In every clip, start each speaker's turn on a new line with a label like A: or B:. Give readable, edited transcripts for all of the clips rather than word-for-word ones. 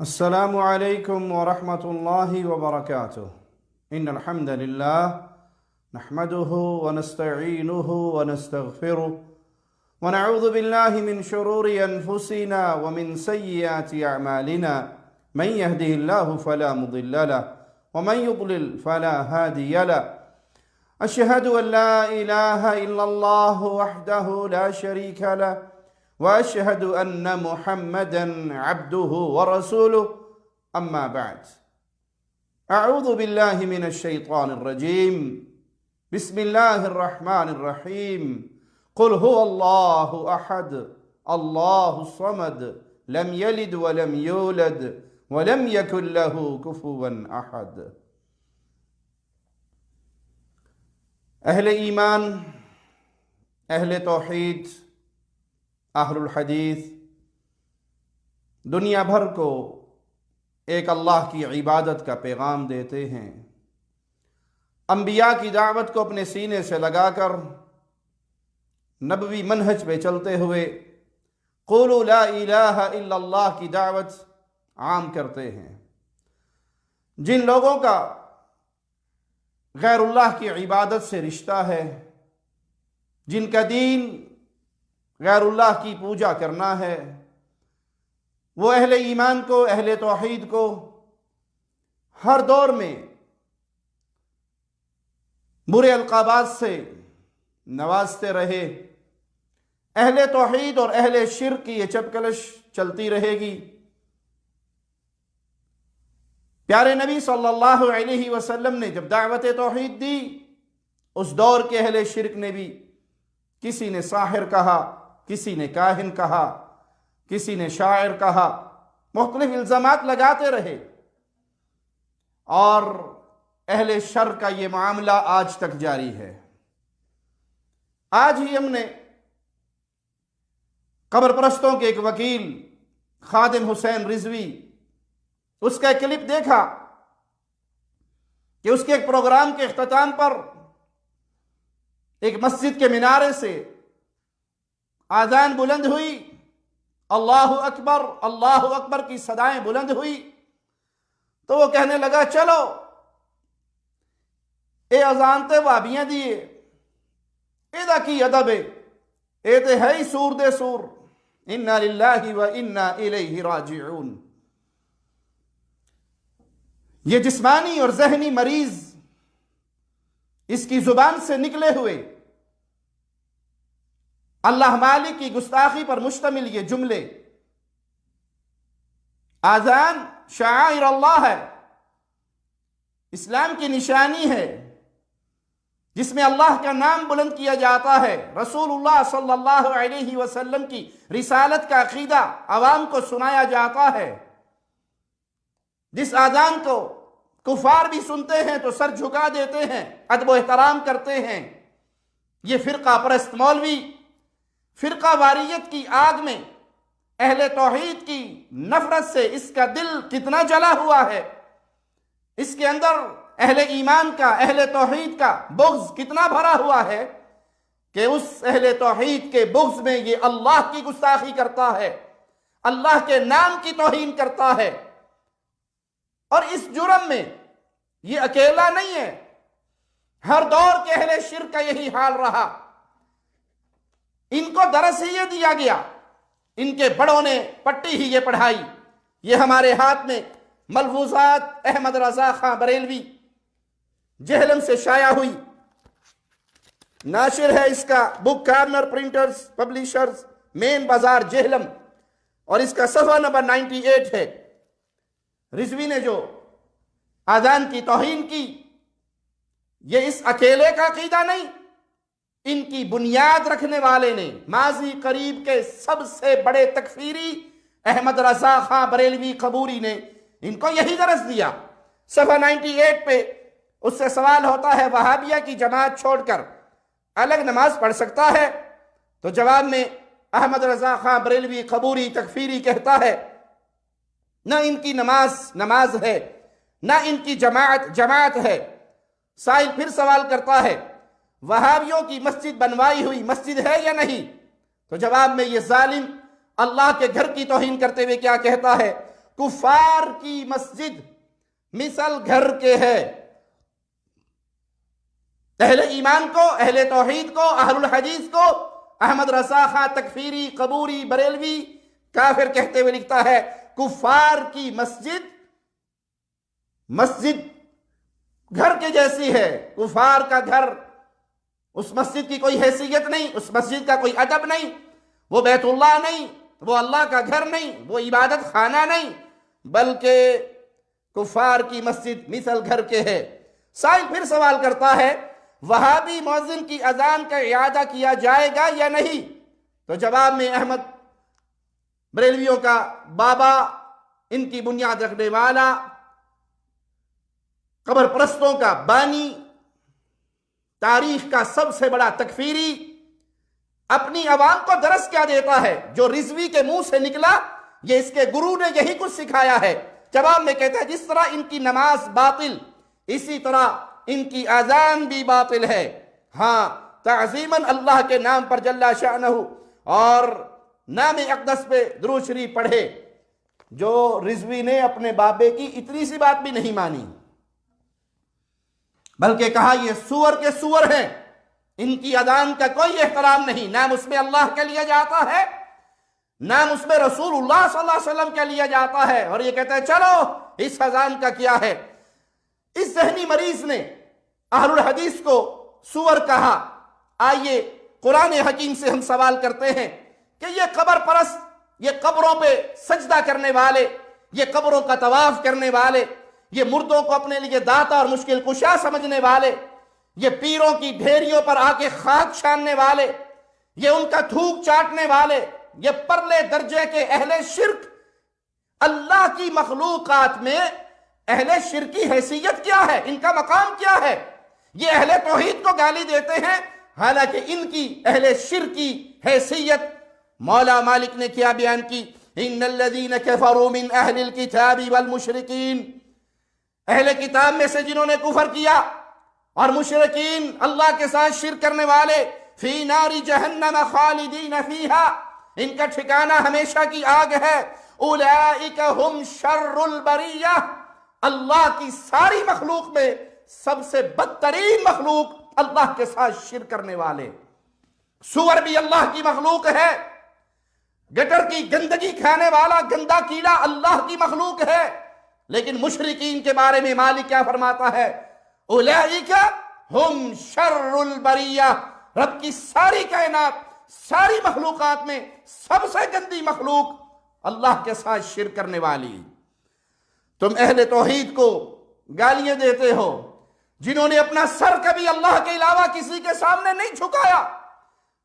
A: السلام عليكم ورحمة الله وبركاته. إن الحمد لله نحمده ونستعينه ونستغفره ونعوذ بالله من شرور أنفسنا ومن سيئات أعمالنا. من يهده الله فلا مضل له ومن يضلل فلا هادي له. أشهد أن لا إله إلا الله وحده لا شريك له وأشهد أن محمدًا عبده ورسوله. أما بعد، أعوذ بالله من الشيطان الرجيم. بسم الله الرحمن الرحيم. قل هو الله أحد الله الصمد لم يلد ولم يولد ولم يكن له كفوا أحد. اہل ایمان، اہل توحید، اہل الحدیث دنیا بھر کو ایک اللہ کی عبادت کا پیغام دیتے ہیں. انبیاء کی دعوت کو اپنے سینے سے لگا کر نبوی منہج پہ چلتے ہوئے قولوا لا الہ الا اللہ کی دعوت عام کرتے ہیں. جن لوگوں کا غیر اللہ کی عبادت سے رشتہ ہے، جن کا دین غیر اللہ کی پوجا کرنا ہے، وہ اہل ایمان کو، اہل توحید کو ہر دور میں برے القابات سے نوازتے رہے. اہل توحید اور اہل شرک کی یہ چپکلش چلتی رہے گی. پیارے نبی صلی اللہ علیہ وسلم نے جب دعوت توحید دی، اس دور کے اہل شرک نے بھی کسی نے ساحر کہا، کسی نے کاہن کہا، کسی نے شاعر کہا، مختلف الزامات لگاتے رہے. اور اہل شر کا یہ معاملہ آج تک جاری ہے. آج ہی ہم نے قبر پرستوں کے ایک وکیل خادم حسین رضوی، اس کا ایک کلپ دیکھا کہ اس کے ایک پروگرام کے اختتام پر ایک مسجد کے مینارے سے آذان بلند ہوئی، اللہ اکبر کی صدائیں بلند ہوئی. تو وہ کہنے لگا، چلو اے اذان تے وابیاں دیے اے دا کی ادب اے تے ہے ہی سور دے سور، انا للہ و انا الیہ راجعون. یہ جسمانی اور ذہنی مریض اس کی زبان سے نکلے ہوئے اللہ مالک کی گستاخی پر مشتمل یہ جملے. آذان شعائر اللہ ہے، اسلام کی نشانی ہے، جس میں اللہ کا نام بلند کیا جاتا ہے، رسول اللہ صلی اللہ علیہ وسلم کی رسالت کا عقیدہ عوام کو سنایا جاتا ہے. جس آذان کو کفار بھی سنتے ہیں تو سر جھکا دیتے ہیں، ادب و احترام کرتے ہیں. یہ فرقہ پرست مولوی فرقہ واریت کی آگ میں اہل توحید کی نفرت سے اس کا دل کتنا جلا ہوا ہے، اس کے اندر اہل ایمان کا، اہل توحید کا بغض کتنا بھرا ہوا ہے کہ اس اہل توحید کے بغض میں یہ اللہ کی گستاخی کرتا ہے، اللہ کے نام کی توہین کرتا ہے. اور اس جرم میں یہ اکیلا نہیں ہے، ہر دور کے اہل شرک کا یہی حال رہا. ان کو درس ہی یہ دیا گیا، ان کے بڑوں نے پٹی ہی یہ پڑھائی. یہ ہمارے ہاتھ میں ملفوظات احمد رضا خان بریلوی جہلم سے شائع ہوئی، ناشر ہے اس کا بک کارنر پرنٹرز پبلیشرز مین بازار جہلم، اور اس کا صفحہ نمبر 98 ہے. رضوی نے جو آذان کی توہین کی، یہ اس اکیلے کا عقیدہ نہیں، ان کی بنیاد رکھنے والے نے، ماضی قریب کے سب سے بڑے تکفیری احمد رضا خان بریلوی قبوری نے ان کو یہی درس دیا. صفحہ 98 پہ اس سے سوال ہوتا ہے، وہابیہ کی جماعت چھوڑ کر الگ نماز پڑھ سکتا ہے؟ تو جواب میں احمد رضا خان بریلوی قبوری تکفیری کہتا ہے، نہ ان کی نماز ہے، نہ ان کی جماعت ہے. سائل پھر سوال کرتا ہے، وہابیوں کی مسجد بنوائی ہوئی مسجد ہے یا نہیں؟ تو جواب میں یہ ظالم اللہ کے گھر کی توہین کرتے ہوئے کیا کہتا ہے؟ کفار کی مسجد مثل گھر کے ہے۔ اہل ایمان کو، اہل توحید کو، اہل الحدیث کو احمد رضا خاں تکفیری، قبوری، بریلوی کافر کہتے ہوئے لکھتا ہے کفار کی مسجد گھر کے جیسی ہے۔ کفار کا گھر، اس مسجد کی کوئی حیثیت نہیں، اس مسجد کا کوئی ادب نہیں، وہ بیت اللہ نہیں، وہ اللہ کا گھر نہیں، وہ عبادت خانہ نہیں، بلکہ کفار کی مسجد مثل گھر کے ہے۔ سائل پھر سوال کرتا ہے وہابی مؤذن کی اذان کا اعادہ کیا جائے گا یا نہیں؟ تو جواب میں احمد بریلویوں کا بابا، ان کی بنیاد رکھنے والا، قبر پرستوں کا بانی، تاریخ کا سب سے بڑا تکفیری، اپنی عوام کو درس کیا دیتا ہے؟ جو رضوی کے منہ سے نکلا یہ اس کے گرو نے یہی کچھ سکھایا ہے۔ جواب میں کہتا ہے جس طرح ان کی نماز باطل، اسی طرح ان کی اذان بھی باطل ہے۔ ہاں، تعظیماً اللہ کے نام پر جل شأنہ اور نام اقدس پہ درود شریف پڑھے۔ جو رضوی نے اپنے بابے کی اتنی سی بات بھی نہیں مانی، بلکہ کہا یہ سور کے سور ہیں، ان کی اذان کا کوئی احترام نہیں، نام اس میں اللہ کا لیا جاتا ہے، نام اس میں رسول اللہ صلی اللہ علیہ وسلم کا لیا جاتا ہے، اور یہ کہتا ہے چلو اس اذان کا کیا ہے۔ اس ذہنی مریض نے اہل الحدیث کو سور کہا۔ آئیے قرآن حکیم سے ہم سوال کرتے ہیں کہ یہ قبر پرست، یہ قبروں پہ سجدہ کرنے والے، یہ قبروں کا طواف کرنے والے، یہ مردوں کو اپنے لیے داتا اور مشکل کشا سمجھنے والے، یہ پیروں کی ڈھیریوں پر آ کے خاک چھاننے والے، یہ ان کا تھوک چاٹنے والے، یہ پرلے درجے کے اہل شرک، اللہ کی مخلوقات میں اہل شرک کی حیثیت کیا ہے؟ ان کا مقام کیا ہے؟ یہ اہل توحید کو گالی دیتے ہیں، حالانکہ ان کی اہل شرک کی حیثیت مولا مالک نے کیا بیان کی؟ ان الذین کفروا من اہل الکتاب والمشرکین، اہل کتاب میں سے جنہوں نے کفر کیا اور مشرکین، اللہ کے ساتھ شرک کرنے والے، فی نار جہنم خالدین فیہا، ان کا ٹھکانہ ہمیشہ کی آگ ہے، اولئک ہم شر البریہ، اللہ کی ساری مخلوق میں سب سے بدترین مخلوق اللہ کے ساتھ شرک کرنے والے۔ سور بھی اللہ کی مخلوق ہے، گٹر کی گندگی کھانے والا گندا کیڑا اللہ کی مخلوق ہے، لیکن مشرکین کے بارے میں مالک کیا فرماتا ہے؟ اولئک ہم شر البریہ، رب کی ساری کائنات، ساری مخلوقات میں سب سے گندی مخلوق اللہ کے ساتھ شرک کرنے والی۔ تم اہل توحید کو گالیاں دیتے ہو، جنہوں نے اپنا سر کبھی اللہ کے علاوہ کسی کے سامنے نہیں جھکایا،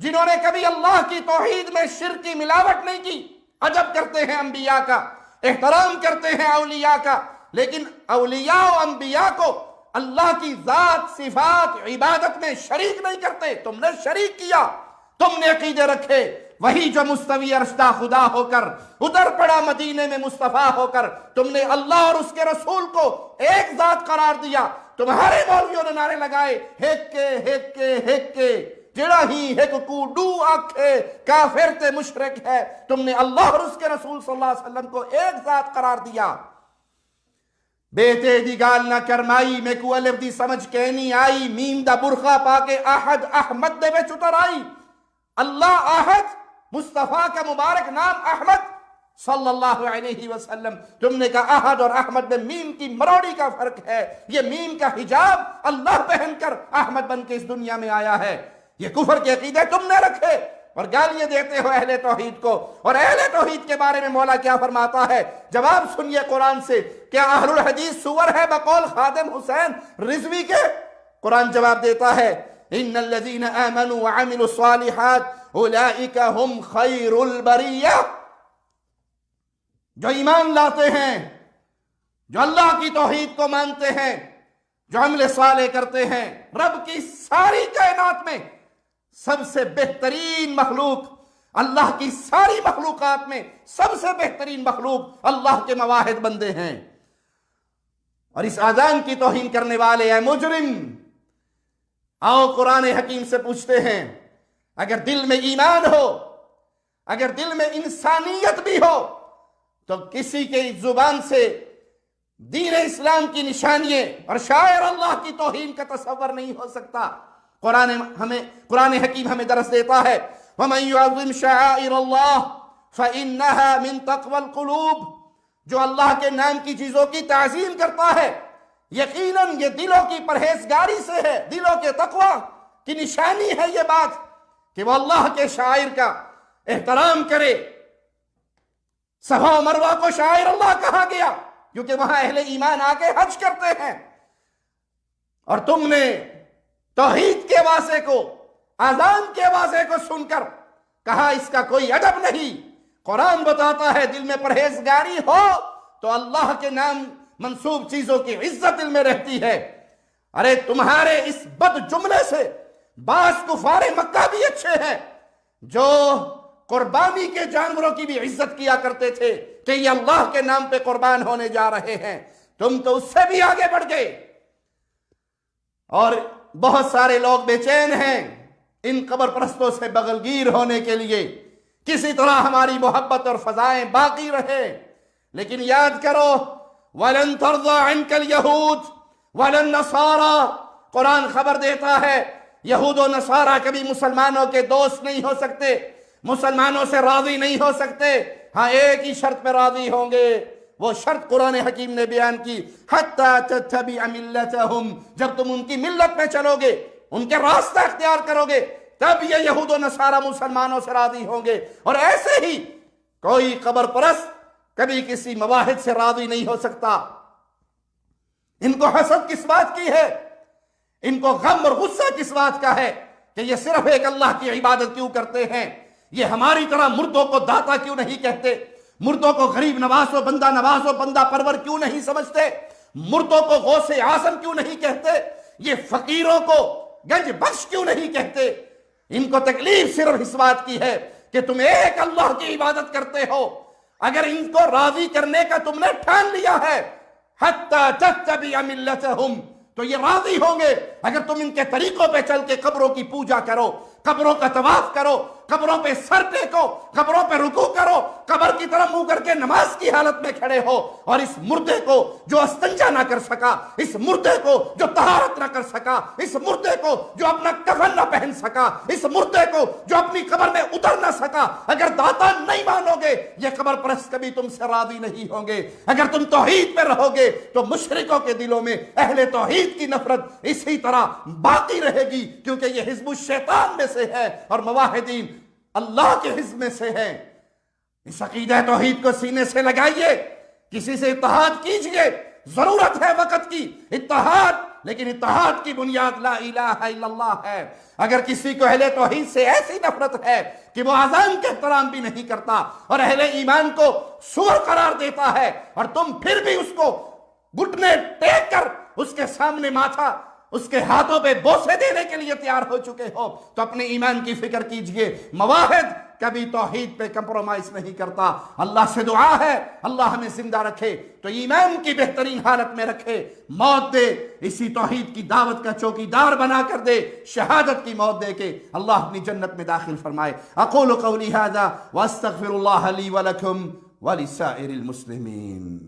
A: جنہوں نے کبھی اللہ کی توحید میں شرک کی ملاوٹ نہیں کی۔ ادب کرتے ہیں انبیاء کا، احترام کرتے ہیں اولیاء کا، لیکن اولیاء و انبیاء کو اللہ کی ذات، صفات، عبادت میں شریک نہیں کرتے۔ تم نے شریک کیا، تم نے عقیدے رکھے، وہی جو مستوی عرشتہ خدا ہو کر اتر پڑا مدینے میں مصطفیٰ ہو کر، تم نے اللہ اور اس کے رسول کو ایک ذات قرار دیا۔ تمہارے مولویوں نے نعرے لگائے ہیکے ہیکے ہیکے، جڑا ہی ہیک کو ڈو آکھے کافر تے مشرک ہے۔ تم نے اللہ اور اس کے رسول صلی اللہ علیہ وسلم کو ایک ذات قرار دیا۔ بیٹے دی گال نہ کرمائی، میں کو الف دی سمجھ کے نہیں آئی، میم دا برخا پا کے احد احمد دے وچ اتر آئی۔ اللہ احد، مصطفیٰ کا مبارک نام احمد صلی اللہ علیہ وسلم۔ تم نے کہا احد اور احمد میں میم کی مروڑی کا فرق ہے، یہ میم کا حجاب اللہ پہن کر احمد بن کے اس دنیا میں آیا ہے۔ یہ کفر کے عقیدے تم نے رکھے اور گالیاں دیتے ہو اہل توحید کو۔ اور اہل توحید کے بارے میں مولا کیا فرماتا ہے؟ جواب سنیے قرآن سے۔ کیا اہل الحدیث سور ہے بقول خادم حسین رضوی کے؟ قرآن جواب دیتا ہے ان الذین آمنوا وعملوا الصالحات اولئک هم خیر البریہ، جو ایمان لاتے ہیں، جو اللہ کی توحید کو مانتے ہیں، جو عمل صالح کرتے ہیں، رب کی ساری کائنات میں سب سے بہترین مخلوق، اللہ کی ساری مخلوقات میں سب سے بہترین مخلوق اللہ کے مواحد بندے ہیں۔ اور اس اذان کی توہین کرنے والے اے مجرم، آؤ قرآن حکیم سے پوچھتے ہیں، اگر دل میں ایمان ہو، اگر دل میں انسانیت بھی ہو، تو کسی کے زبان سے دین اسلام کی نشانییں اور شاعر اللہ کی توہین کا تصور نہیں ہو سکتا۔ قرآن حکیم ہمیں درس دیتا ہے وَمَن يُعَظِّمْ شَعَائِرَ اللَّهِ فَإِنَّهَا مِن تَقْوَى الْقُلُوبِ، جو اللہ کے نام کی چیزوں کی تعظیم کرتا ہے یقیناً یہ دلوں کی پرہیزگاری سے ہے، دلوں کے تقوی کی نشانی ہے یہ بات کہ وہ اللہ کے شاعر کا احترام کرے۔ صفا و مروہ کو شاعر اللہ کہا گیا کیونکہ وہاں اہل ایمان آ کے حج کرتے ہیں، اور تم نے توحید کے واضح کو، اذان کے واضح کو سن کر کہا اس کا کوئی ادب نہیں۔ قرآن بتاتا ہے دل میں پرہیزگاری ہو تو اللہ کے نام منسوب چیزوں کی عزت دل میں رہتی ہے۔ ارے تمہارے اس بد جملے سے بعض کفار مکہ بھی اچھے ہیں جو قربانی کے جانوروں کی بھی عزت کیا کرتے تھے کہ یہ اللہ کے نام پہ قربان ہونے جا رہے ہیں، تم تو اس سے بھی آگے بڑھ گئے۔ اور بہت سارے لوگ بے چین ہیں ان قبر پرستوں سے بغلگیر ہونے کے لیے، کسی طرح ہماری محبت اور فضائیں باقی رہے، لیکن یاد کرو وَلَن تَرْضَى عَنْكَ الْيَهُودُ وَلَا النَّصَارَى، قرآن خبر دیتا ہے یہود و نصارہ کبھی مسلمانوں کے دوست نہیں ہو سکتے، مسلمانوں سے راضی نہیں ہو سکتے، ہاں ایک ہی شرط پہ راضی ہوں گے، وہ شرط قرآن حکیم نے بیان کی حَتَّى تَتَّبِعَ مِلَّتَهُمْ، جب تم ان کی ملت میں چلو گے، ان کے راستہ اختیار کرو گے، تب یہ یہود و نصارہ مسلمانوں سے راضی ہوں گے۔ اور ایسے ہی کوئی قبر پرست کبھی کسی مواحد سے راضی نہیں ہو سکتا۔ ان کو حسد کس بات کی ہے، ان کو غم اور غصہ کس بات کا ہے کہ یہ صرف ایک اللہ کی عبادت کیوں کرتے ہیں، یہ ہماری طرح مردوں کو داتا کیوں نہیں کہتے، مردوں کو غریب نواز و بندہ پرور کیوں نہیں سمجھتے، مردوں کو غوث اعظم کیوں نہیں کہتے، یہ فقیروں کو گنج بخش کیوں نہیں کہتے۔ ان کو تکلیف صرف اس بات کی ہے کہ تم ایک اللہ کی عبادت کرتے ہو، اگر ان کو راضی کرنے کا تم نے ٹھان لیا ہے حَتَّى تَتَّبِعَ مِلَّتَهُمْ، تو یہ راضی ہوں گے اگر تم ان کے طریقوں پہ چل کے قبروں کی پوجا کرو، قبروں کا طواف کرو، قبروں پہ سر ٹیکو، قبروں پہ رکوع کرو، قبر کی طرف منہ کر کے نماز کی حالت میں کھڑے ہو، اور اس مردے کو جو استنجا نہ کر سکا، اس مردے کو جو طہارت نہ کر سکا، اس مردے کو جو اپنا کفن نہ پہن سکا، اس مردے کو جو اپنی قبر میں اتر نہ سکا، اگر داتا نہیں مانو گے یہ قبر پرست کبھی تم سے راضی نہیں ہوں گے۔ اگر تم توحید پہ رہو گے تو مشرکوں کے دلوں میں اہل توحید کی نفرت اسی طرح باقی رہے گی، کیونکہ یہ حزب الشیطان میں سے ہے اور موحدین اللہ کے حزب میں سے ہیں۔ اس عقیدہ توحید کو سینے سے لگائیے، کسی سے اتحاد کیجئے، ضرورت ہے وقت کی اتحاد، لیکن اتحاد کی بنیاد لا الہ الا اللہ ہے۔ اگر کسی کو اہل توحید سے ایسی نفرت ہے کہ وہ اذان کے احترام بھی نہیں کرتا اور اہل ایمان کو سور قرار دیتا ہے، اور تم پھر بھی اس کو گھٹنے ٹیک کر اس کے سامنے ماتھا، اس کے ہاتھوں پہ بوسے دینے کے لیے تیار ہو چکے ہو، تو اپنے ایمان کی فکر کیجئے۔ موحد کبھی توحید پہ کمپرومائز نہیں کرتا۔ اللہ سے دعا ہے اللہ ہمیں زندہ رکھے تو ایمان کی بہترین حالت میں رکھے، موت دے اسی توحید کی دعوت کا چوکیدار بنا کر دے، شہادت کی موت دے کے اللہ اپنی جنت میں داخل فرمائے۔ اقول قولی ھذا واستغفر اللہ لی ولکم ولسائر المسلمین۔